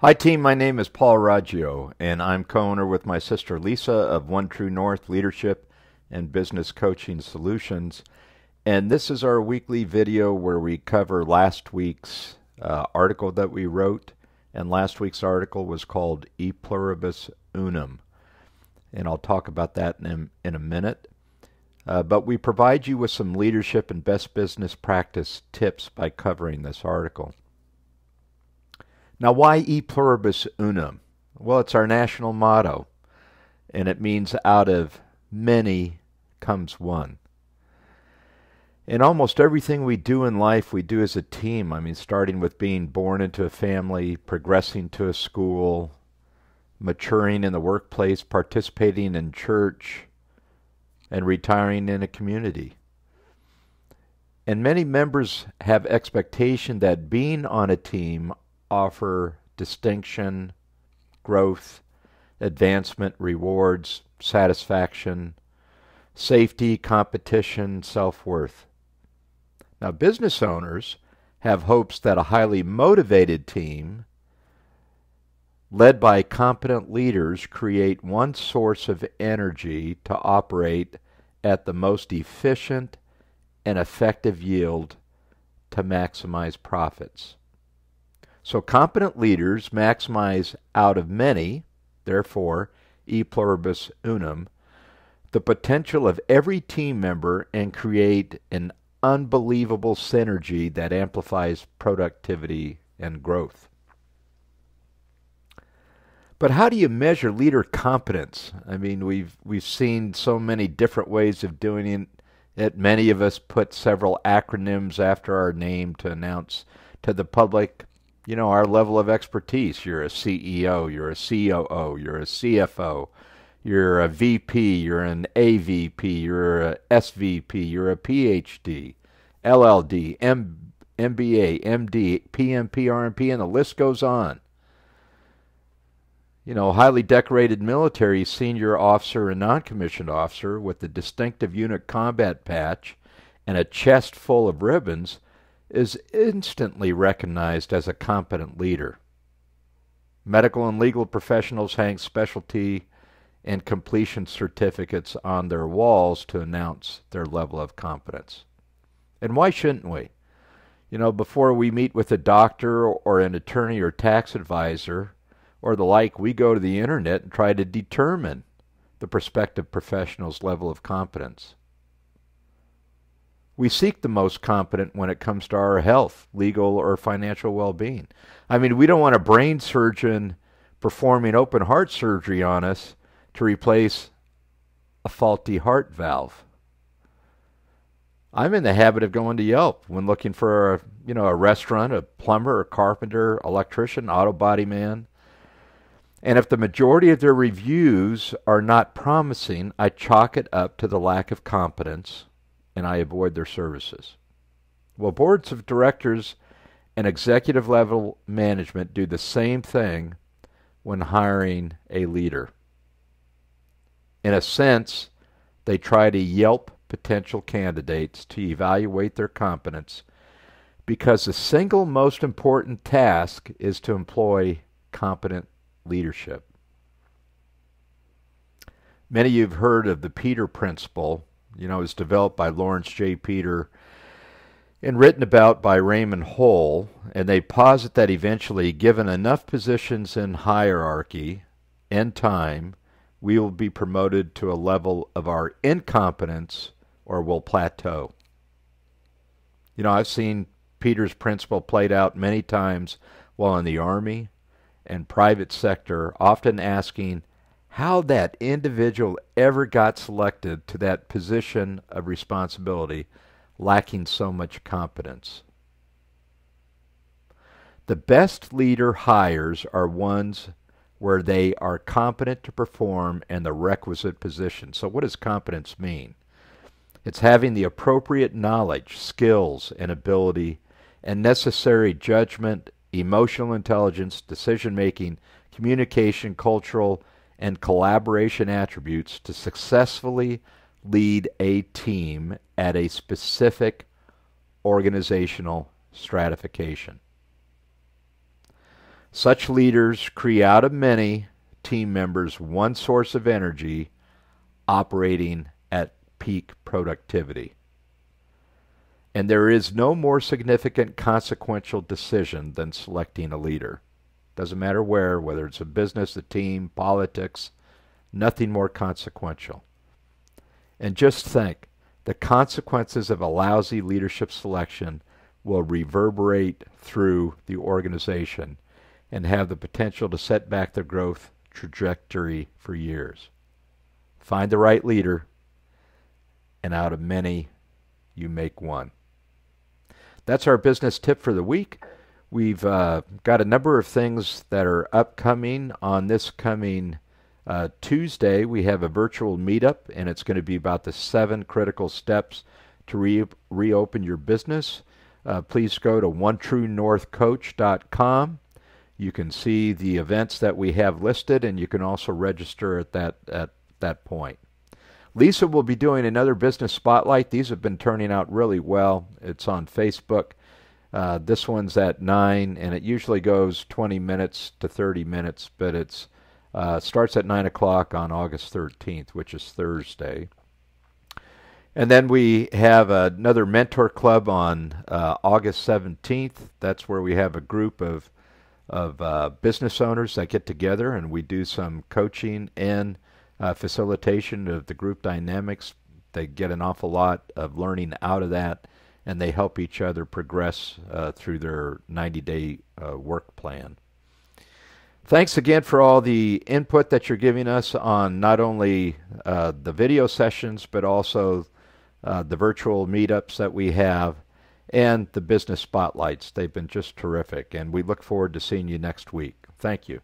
Hi team, my name is Paul Raggio, and I'm co-owner with my sister Lisa of One True North Leadership and Business Coaching Solutions. And this is our weekly video where we cover last week's article that we wrote. And last week's article was called E Pluribus Unum. And I'll talk about that in a minute. But we provide you with some leadership and best business practice tips by covering this article. Now, why E Pluribus Unum? Well, it's our national motto, and it means out of many comes one. In almost everything we do in life, we do as a team. I mean, starting with being born into a family, progressing to a school, maturing in the workplace, participating in church, and retiring in a community. And many members have expectation that being on a team offer distinction, growth, advancement, rewards, satisfaction, safety, competition, self-worth. Now, business owners have hopes that a highly motivated team led by competent leaders create one source of energy to operate at the most efficient and effective yield to maximize profits. So competent leaders maximize out of many, therefore, E Pluribus Unum, the potential of every team member and create an unbelievable synergy that amplifies productivity and growth. But how do you measure leader competence? I mean, we've seen so many different ways of doing it. Many of us put several acronyms after our name to announce to the public, you know, our level of expertise. You're a CEO, you're a COO, you're a CFO, you're a VP, you're an AVP, you're a SVP, you're a PhD, LLD, MBA, MD, PMP, RMP, and the list goes on. You know, highly decorated military senior officer and non-commissioned officer with the distinctive unit combat patch and a chest full of ribbons is instantly recognized as a competent leader. Medical and legal professionals hang specialty and completion certificates on their walls to announce their level of competence. And why shouldn't we? You know, before we meet with a doctor or an attorney or tax advisor or the like, we go to the internet and try to determine the prospective professional's level of competence. We seek the most competent when it comes to our health, legal, or financial well-being. I mean, we don't want a brain surgeon performing open heart surgery on us to replace a faulty heart valve. I'm in the habit of going to Yelp when looking for a restaurant, a plumber, a carpenter, electrician, auto body man. And if the majority of their reviews are not promising, I chalk it up to the lack of competence, and I avoid their services. Well, boards of directors and executive level management do the same thing when hiring a leader. In a sense, they try to Yelp potential candidates to evaluate their competence because the single most important task is to employ competent leadership. Many of you have heard of the Peter Principle. You know, it's developed by Lawrence J. Peter and written about by Raymond Hull, and they posit that eventually, given enough positions in hierarchy and time, we will be promoted to a level of our incompetence or will plateau. You know, I've seen Peter's principle played out many times while in the Army and private sector, often asking how that individual ever got selected to that position of responsibility, lacking so much competence. The best leader hires are ones where they are competent to perform in the requisite position. So what does competence mean? It's having the appropriate knowledge, skills, and ability, and necessary judgment, emotional intelligence, decision-making, communication, cultural, and collaboration attributes to successfully lead a team at a specific organizational stratification. Such leaders create out of many team members one source of energy operating at peak productivity. And there is no more significant consequential decision than selecting a leader. Doesn't matter where, whether it's a business, a team, politics, nothing more consequential. And just think, the consequences of a lousy leadership selection will reverberate through the organization and have the potential to set back the growth trajectory for years. Find the right leader, and out of many, you make one. That's our business tip for the week. We've got a number of things that are upcoming. On this coming Tuesday, we have a virtual meetup, and it's going to be about the 7 critical steps to reopen your business. Please go to onetruenorthcoach.com. You can see the events that we have listed, and you can also register at that point. Lisa will be doing another business spotlight. These have been turning out really well. It's on Facebook. This one's at 9, and it usually goes 20 minutes to 30 minutes, but it starts at 9 o'clock on August 13th, which is Thursday. And then we have another mentor club on August 17th. That's where we have a group of business owners that get together, and we do some coaching and facilitation of the group dynamics. They get an awful lot of learning out of that, and they help each other progress through their 90-day work plan. Thanks again for all the input that you're giving us on not only the video sessions, but also the virtual meetups that we have and the business spotlights. They've been just terrific, and we look forward to seeing you next week. Thank you.